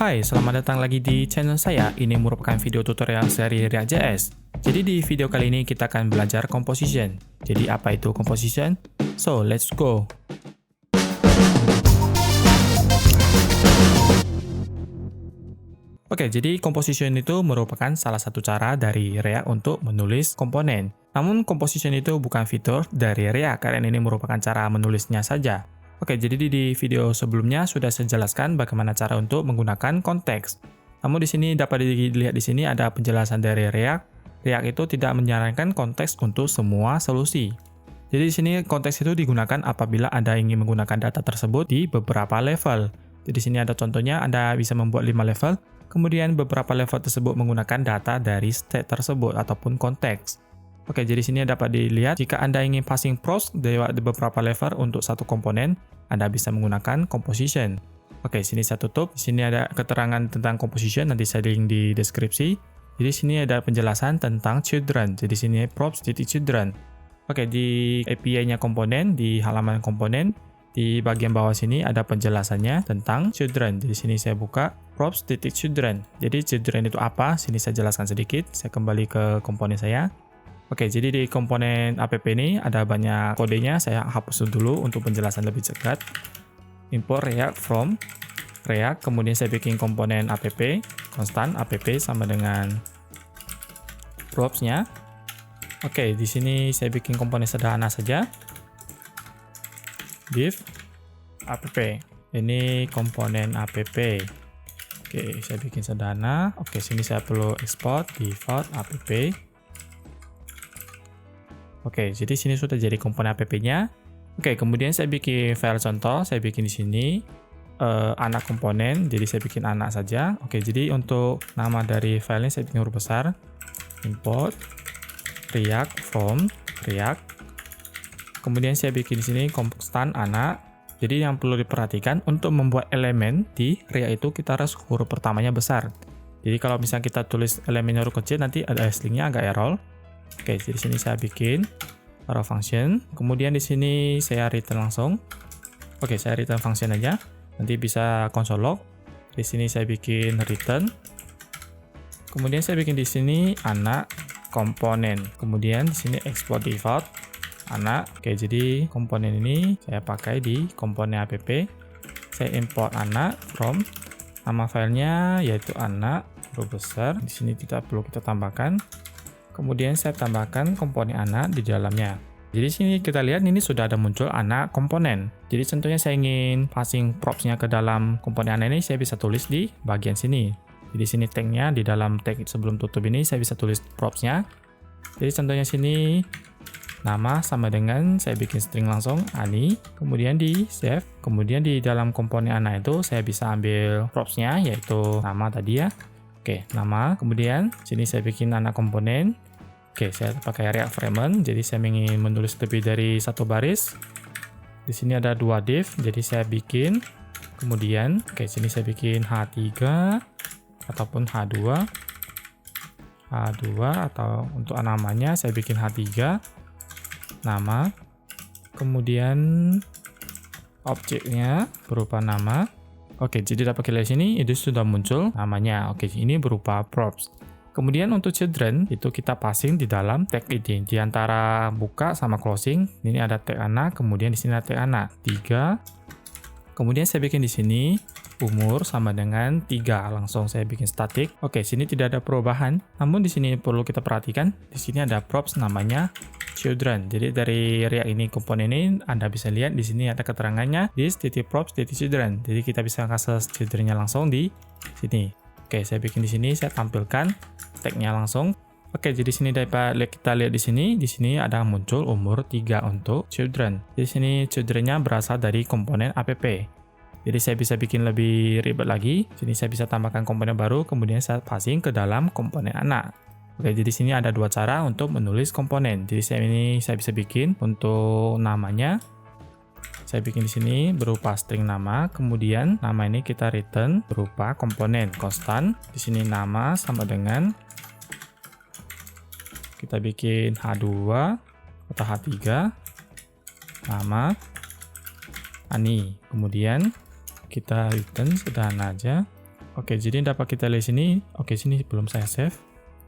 Hai, selamat datang lagi di channel saya. Ini merupakan video tutorial seri React.js. Jadi di video kali ini kita akan belajar composition. Jadi apa itu composition? So, let's go. Oke, jadi composition itu merupakan salah satu cara dari React untuk menulis komponen. Namun composition itu bukan fitur dari React, karena ini merupakan cara menulisnya saja. Oke, jadi di video sebelumnya sudah saya jelaskan bagaimana cara untuk menggunakan konteks. Namun di sini dapat dilihat di sini ada penjelasan dari React. React itu tidak menyarankan konteks untuk semua solusi. Jadi di sini konteks itu digunakan apabila Anda ingin menggunakan data tersebut di beberapa level. Jadi di sini ada contohnya, Anda bisa membuat 5 level, kemudian beberapa level tersebut menggunakan data dari state tersebut ataupun konteks. Oke, jadi sini dapat dilihat jika Anda ingin passing props di beberapa level untuk satu komponen, Anda bisa menggunakan composition. Oke, sini saya tutup. Di sini ada keterangan tentang composition, nanti saya link di deskripsi. Jadi sini ada penjelasan tentang children. Jadi sini props.children. Oke, di API-nya komponen, di halaman komponen, di bagian bawah sini ada penjelasannya tentang children. Jadi sini saya buka props.children. Jadi children itu apa? Sini saya jelaskan sedikit. Saya kembali ke komponen saya. Oke, jadi di komponen app ini ada banyak kodenya, saya hapus dulu untuk penjelasan lebih cepat. Import React from React, kemudian saya bikin komponen app, constant app sama dengan props-nya. Oke, di sini saya bikin komponen sederhana saja. Div app. Ini komponen app. Oke, saya bikin sederhana. Oke, sini saya perlu export default app. Oke, jadi sini sudah jadi komponen app-nya. Oke, kemudian saya bikin file contoh, saya bikin di sini anak komponen, jadi saya bikin anak saja. Oke, jadi untuk nama dari filenya saya bikin huruf besar. Import React from React. Kemudian saya bikin di sini constant anak. Jadi yang perlu diperhatikan untuk membuat elemen di React itu kita harus huruf pertamanya besar. Jadi kalau misalnya kita tulis elemennya huruf kecil, nanti ada haslingnya agak error. Oke, jadi sini saya bikin arrow function. Kemudian di sini saya return langsung. Oke, saya return function aja. Nanti bisa console log. Di sini saya bikin return. Kemudian saya bikin di sini anak komponen. Kemudian di sini export default anak. Oke, jadi komponen ini saya pakai di komponen app. Saya import anak from nama filenya yaitu anak huruf besar. Di sini tidak perlu kita tambahkan. Kemudian saya tambahkan komponen anak di dalamnya. Jadi sini kita lihat ini sudah ada muncul anak komponen. Jadi contohnya saya ingin passing props-nya ke dalam komponen anak ini, saya bisa tulis di bagian sini. Jadi sini tag-nya di dalam tag sebelum tutup ini saya bisa tulis props-nya. Jadi contohnya sini nama sama dengan saya bikin string langsung ani, kemudian di save, kemudian di dalam komponen anak itu saya bisa ambil props-nya yaitu nama tadi ya. Oke, nama, kemudian sini saya bikin anak komponen. Oke, saya pakai React Framework, jadi saya ingin menulis lebih dari satu baris. Di sini ada 2 div, jadi saya bikin. Kemudian, oke, sini saya bikin H3 ataupun H2. H2 atau untuk namanya saya bikin H3. Nama. Kemudian objeknya berupa nama. Oke, jadi dapat kita lihat sini itu sudah muncul namanya. Oke, ini berupa props. Kemudian untuk children itu kita passing di dalam tag ini. Di antara buka sama closing, ini ada tag anak, kemudian di sini ada tag anak 3. Kemudian saya bikin di sini umur sama dengan 3. Langsung saya bikin static. Oke, sini tidak ada perubahan. Namun di sini perlu kita perhatikan, di sini ada props namanya children. Jadi dari React ini komponen ini Anda bisa lihat di sini ada keterangannya this.props.children. Jadi kita bisa kasih children-nya langsung di sini. Oke, saya bikin di sini, saya tampilkan tag-nya langsung. Oke, jadi sini dapat kita lihat di sini ada muncul umur 3 untuk children. Di sini children-nya berasal dari komponen app. Jadi saya bisa bikin lebih ribet lagi. Sini saya bisa tambahkan komponen baru, kemudian saya passing ke dalam komponen anak. Oke, jadi sini ada 2 cara untuk menulis komponen. Jadi saya bisa bikin untuk namanya. Saya bikin di sini berupa string nama, kemudian nama ini kita return berupa komponen constant. Di sini nama sama dengan kita bikin H2 atau H3 nama ani. Kemudian kita return sederhana aja. Oke, jadi dapat kita lihat sini. Oke, sini belum saya save.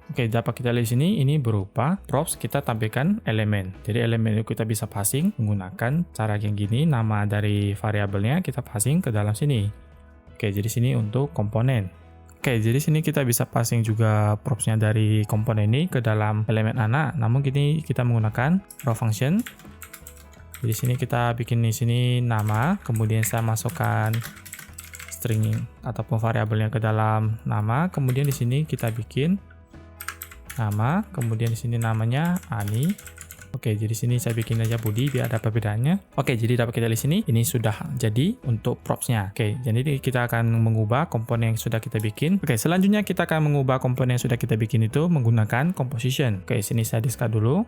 Oke, dapat kita lihat sini, ini berupa props kita tampilkan elemen. Jadi elemen itu kita bisa passing menggunakan cara yang gini, nama dari variabelnya kita passing ke dalam sini. Oke, jadi sini untuk komponen. Oke, jadi sini kita bisa passing juga propsnya dari komponen ini ke dalam elemen anak. Namun gini kita menggunakan raw function. Jadi sini kita bikin di sini nama, kemudian saya masukkan string ataupun variabelnya ke dalam nama, kemudian di sini kita bikin nama, kemudian di sini namanya Ani. Oke, jadi sini saya bikin aja body biar ada perbedaannya. Oke, jadi dapat kita lihat sini, ini sudah jadi untuk propsnya. Oke, jadi kita akan mengubah komponen yang sudah kita bikin. Oke, selanjutnya kita akan mengubah komponen yang sudah kita bikin itu menggunakan composition. Oke, sini saya discard dulu.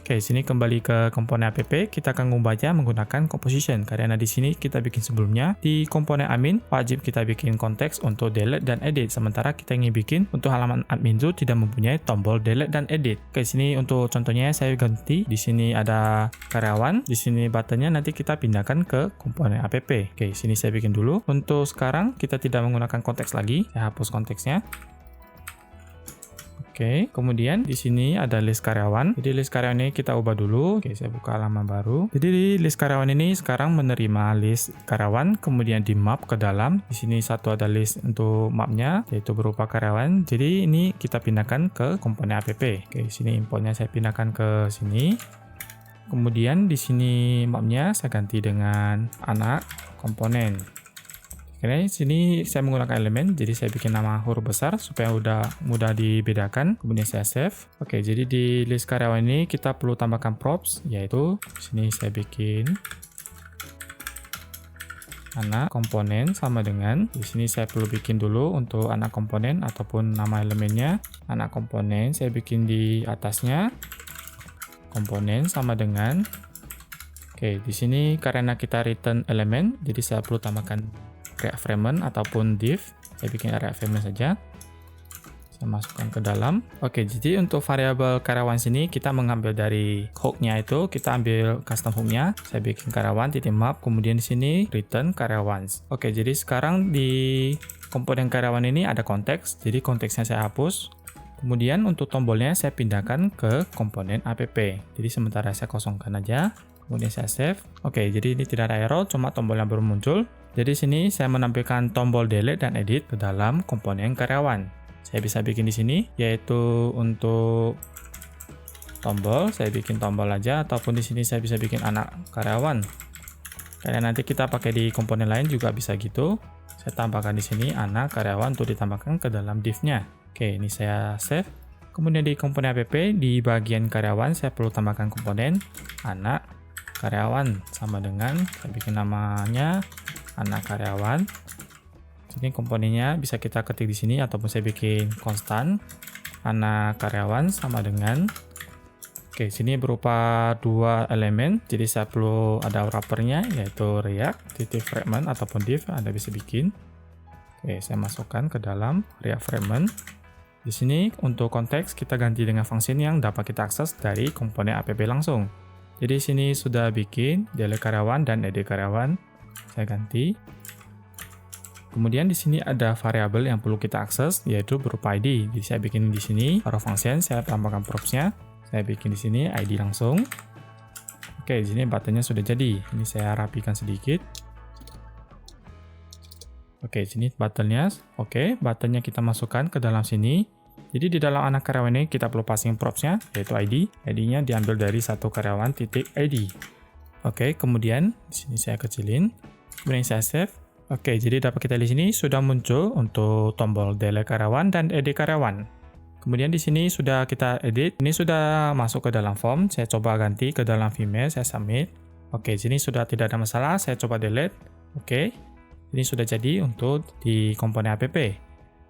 Oke, sini kembali ke komponen app, kita akan mengubahnya menggunakan composition. Karena di sini kita bikin sebelumnya, di komponen admin, wajib kita bikin konteks untuk delete dan edit. Sementara kita ingin bikin untuk halaman admin itu tidak mempunyai tombol delete dan edit. Oke, sini untuk contohnya saya ganti. Di sini ada karyawan, di sini buttonnya nanti kita pindahkan ke komponen app. Oke, sini saya bikin dulu. Untuk sekarang kita tidak menggunakan konteks lagi, saya hapus konteksnya. Oke, kemudian di sini ada list karyawan. Jadi list karyawan ini kita ubah dulu. Oke, saya buka halaman baru. Jadi di list karyawan ini sekarang menerima list karyawan, kemudian di map ke dalam. Di sini satu ada list untuk mapnya, yaitu berupa karyawan. Jadi ini kita pindahkan ke komponen app. Oke, sini importnya saya pindahkan ke sini. Kemudian di sini mapnya saya ganti dengan anak komponen. Oke, sini saya menggunakan elemen, jadi saya bikin nama huruf besar supaya mudah dibedakan. Kemudian saya save. Oke, jadi di list karyawan ini kita perlu tambahkan props, yaitu sini saya bikin anak komponen sama dengan, di sini saya perlu bikin dulu untuk anak komponen ataupun nama elemennya. Anak komponen saya bikin di atasnya, komponen sama dengan. Oke, di sini karena kita return elemen, jadi saya perlu tambahkan React Fragment ataupun div. Saya bikin React Fragment saja. Saya masukkan ke dalam. Oke, jadi untuk variabel karyawan sini kita mengambil dari hooknya itu, kita ambil custom hooknya. Saya bikin karyawan titik map, kemudian di sini return karyawan. Oke, jadi sekarang di komponen karyawan ini ada konteks, jadi konteksnya saya hapus. Kemudian untuk tombolnya saya pindahkan ke komponen app. Jadi sementara saya kosongkan aja. Kemudian saya save. Oke, jadi ini tidak ada error, cuma tombol yang baru muncul. Jadi sini saya menampilkan tombol delete dan edit ke dalam komponen karyawan. Saya bisa bikin di sini, yaitu untuk tombol, saya bikin tombol aja, ataupun di sini saya bisa bikin anak karyawan. Karena nanti kita pakai di komponen lain juga bisa gitu. Saya tambahkan di sini anak karyawan untuk ditambahkan ke dalam div-nya. Oke, ini saya save. Kemudian di komponen app, di bagian karyawan saya perlu tambahkan komponen anak karyawan sama dengan, saya bikin namanya anak karyawan. Jadi komponennya bisa kita ketik di sini ataupun saya bikin konstan anak karyawan sama dengan. Oke, sini berupa dua elemen, jadi saya perlu ada wrappernya yaitu React titik fragment ataupun div, Anda bisa bikin. Oke, saya masukkan ke dalam React fragment. Di sini untuk konteks kita ganti dengan function yang dapat kita akses dari komponen app langsung. Jadi sini sudah bikin delete karyawan dan edit karyawan. Saya ganti. Kemudian di sini ada variabel yang perlu kita akses yaitu berupa ID. Jadi saya bikin di sini raw function, saya tambahkan propsnya. Saya bikin di sini ID langsung. Oke, di sini buttonnya sudah jadi. Ini saya rapikan sedikit. Oke, sini buttonnya. Oke, buttonnya kita masukkan ke dalam sini. Jadi di dalam anak karyawan ini kita perlu passing propsnya yaitu ID. ID-nya diambil dari satu karyawan titik ID. Oke, kemudian di sini saya kecilin. Kemudian saya save. Oke, jadi dapat kita di sini sudah muncul untuk tombol delete karyawan dan edit karyawan. Kemudian di sini sudah kita edit. Ini sudah masuk ke dalam form. Saya coba ganti ke dalam email, saya submit. Oke, sini sudah tidak ada masalah. Saya coba delete. Oke. Ini sudah jadi untuk di komponen app.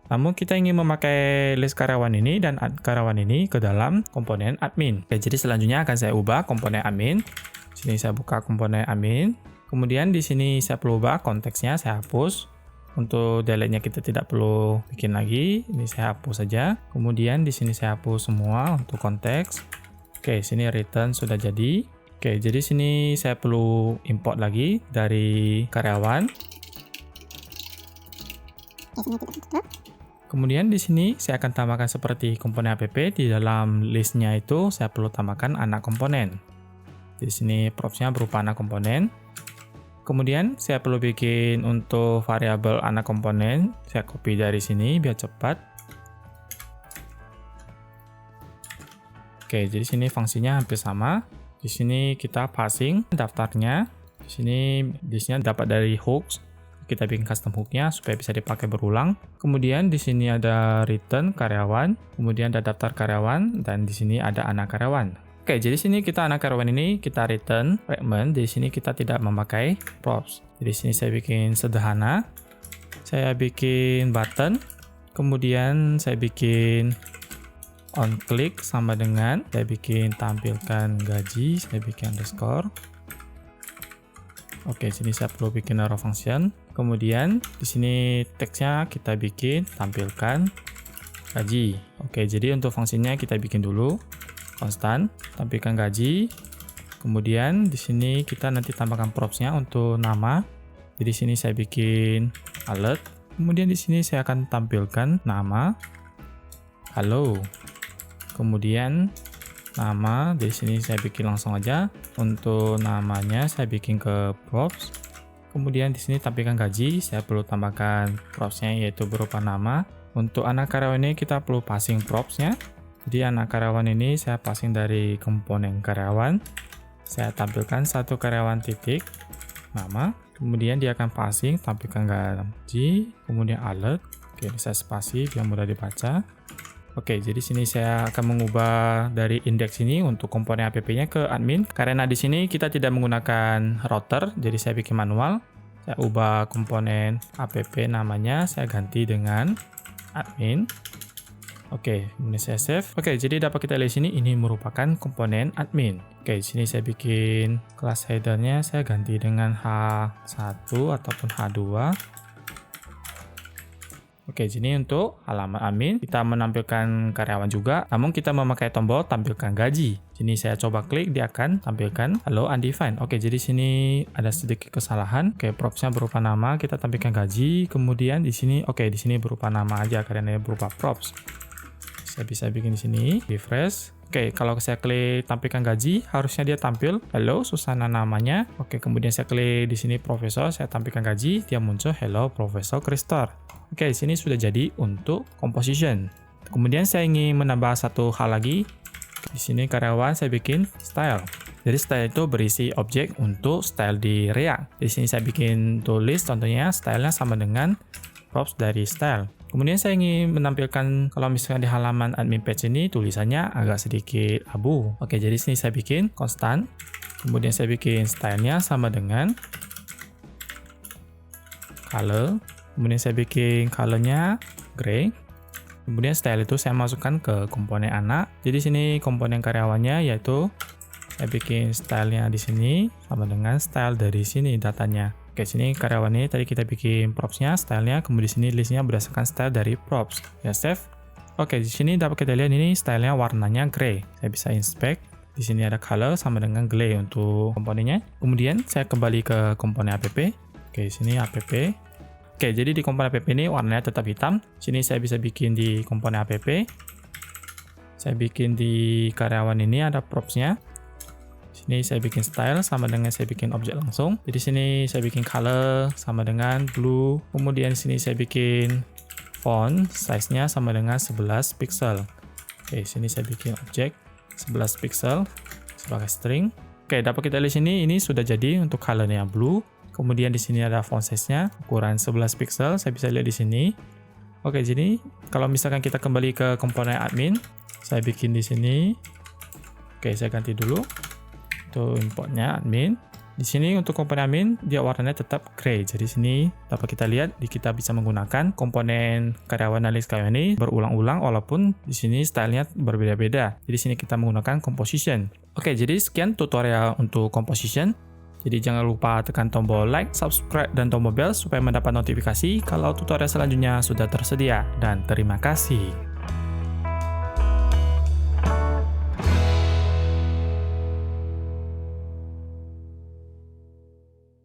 Namun kita ingin memakai list karyawan ini dan karyawan ini ke dalam komponen admin. Oke, jadi selanjutnya akan saya ubah komponen admin. Sini saya buka komponen admin. Kemudian di sini saya perlu ubah konteksnya, saya hapus. Untuk delete-nya kita tidak perlu bikin lagi. Ini saya hapus saja. Kemudian di sini saya hapus semua untuk konteks. Oke, sini return sudah jadi. Oke, jadi sini saya perlu import lagi dari karyawan. Kemudian di sini saya akan tambahkan seperti komponen app. Di dalam listnya itu saya perlu tambahkan anak komponen. Di sini propsnya berupa anak komponen. Kemudian saya perlu bikin untuk variabel anak komponen. Saya copy dari sini biar cepat. Oke, jadi sini fungsinya hampir sama. Di sini kita passing daftarnya. Di sini listnya dapat dari hooks. Kita bikin custom hooknya supaya bisa dipakai berulang. Kemudian di sini ada return karyawan, kemudian ada daftar karyawan, dan di sini ada anak karyawan. Oke, jadi sini kita anak karyawan ini kita return fragment. Di sini kita tidak memakai props. Jadi sini saya bikin sederhana. Saya bikin button, kemudian saya bikin on click sama dengan saya bikin tampilkan gaji, saya bikin underscore. Oke, sini saya perlu bikin arrow function. Kemudian di sini teksnya kita bikin tampilkan gaji. Oke, jadi untuk fungsinya kita bikin dulu konstan tampilkan gaji. Kemudian di sini kita nanti tambahkan propsnya untuk nama. Jadi sini saya bikin alert. Kemudian di sini saya akan tampilkan nama halo. Kemudian nama di sini saya bikin langsung aja. Untuk namanya saya bikin ke props. Kemudian di sini tampilkan gaji, saya perlu tambahkan propsnya yaitu berupa nama. Untuk anak karyawan ini kita perlu passing propsnya. Jadi anak karyawan ini saya passing dari komponen karyawan. Saya tampilkan satu karyawan titik nama. Kemudian dia akan passing tampilkan gaji, kemudian alert. Oke, ini saya spasi biar mudah dibaca. Oke, jadi sini saya akan mengubah dari indeks ini untuk komponen app-nya ke admin. Karena di sini kita tidak menggunakan router, jadi saya bikin manual. Saya ubah komponen app namanya, saya ganti dengan admin. Oke, kemudian saya save. Oke, jadi dapat kita lihat sini ini merupakan komponen admin. Oke, sini saya bikin kelas headernya, saya ganti dengan H1 ataupun H2. Oke, jadi untuk halaman admin kita menampilkan karyawan juga, namun kita memakai tombol tampilkan gaji. Sini saya coba klik, dia akan tampilkan hello undefined. Oke, jadi sini ada sedikit kesalahan. Oke, propsnya berupa nama, kita tampilkan gaji. Kemudian di sini, oke, di sini berupa nama aja karena ini berupa props. Saya bisa bikin di sini, refresh. Oke, kalau saya klik tampilkan gaji, harusnya dia tampil hello Susana namanya. Oke, kemudian saya klik di sini profesor, saya tampilkan gaji, dia muncul hello Profesor Kristor. Oke, di sini sudah jadi untuk composition. Kemudian saya ingin menambah satu hal lagi. Di sini karyawan saya bikin style. Jadi style itu berisi objek untuk style di React. Di sini saya bikin tulis, contohnya stylenya sama dengan props dari style. Kemudian saya ingin menampilkan kalau misalkan di halaman admin page ini tulisannya agak sedikit abu. Oke, jadi sini saya bikin constant. Kemudian saya bikin stylenya sama dengan color. Kemudian saya bikin colornya gray. Kemudian style itu saya masukkan ke komponen anak. Jadi sini komponen karyawannya yaitu saya bikin stylenya di sini sama dengan style dari sini datanya. Oke, sini karyawan ini tadi kita bikin propsnya, stylenya, kemudian di sini listnya berdasarkan style dari props. Ya, save. Oke, di sini dapat kita lihat ini stylenya warnanya gray. Saya bisa inspect. Di sini ada color sama dengan gray untuk komponennya. Kemudian saya kembali ke komponen app. Oke, sini app. Oke, jadi di komponen app ini warnanya tetap hitam. Sini saya bisa bikin di komponen app. Saya bikin di karyawan ini ada propsnya. Sini saya bikin style sama dengan saya bikin objek langsung. Jadi sini saya bikin color sama dengan blue. Kemudian sini saya bikin font size-nya sama dengan 11 pixel. Oke, sini saya bikin objek 11 pixel sebagai string. Oke, dapat kita lihat sini ini sudah jadi untuk colornya blue. Kemudian di sini ada font size-nya ukuran 11 pixel. Saya bisa lihat di sini. Oke, jadi kalau misalkan kita kembali ke komponen admin, saya bikin di sini. Oke, saya ganti dulu. Untuk importnya admin. Di sini untuk komponen admin dia warnanya tetap gray. Jadi sini dapat kita lihat kita bisa menggunakan komponen karyawan dan list karyawan ini berulang-ulang walaupun di sini stylenya berbeda-beda. Jadi sini kita menggunakan composition. Oke, jadi sekian tutorial untuk composition. Jadi jangan lupa tekan tombol like, subscribe, dan tombol bell supaya mendapat notifikasi kalau tutorial selanjutnya sudah tersedia. Dan terima kasih.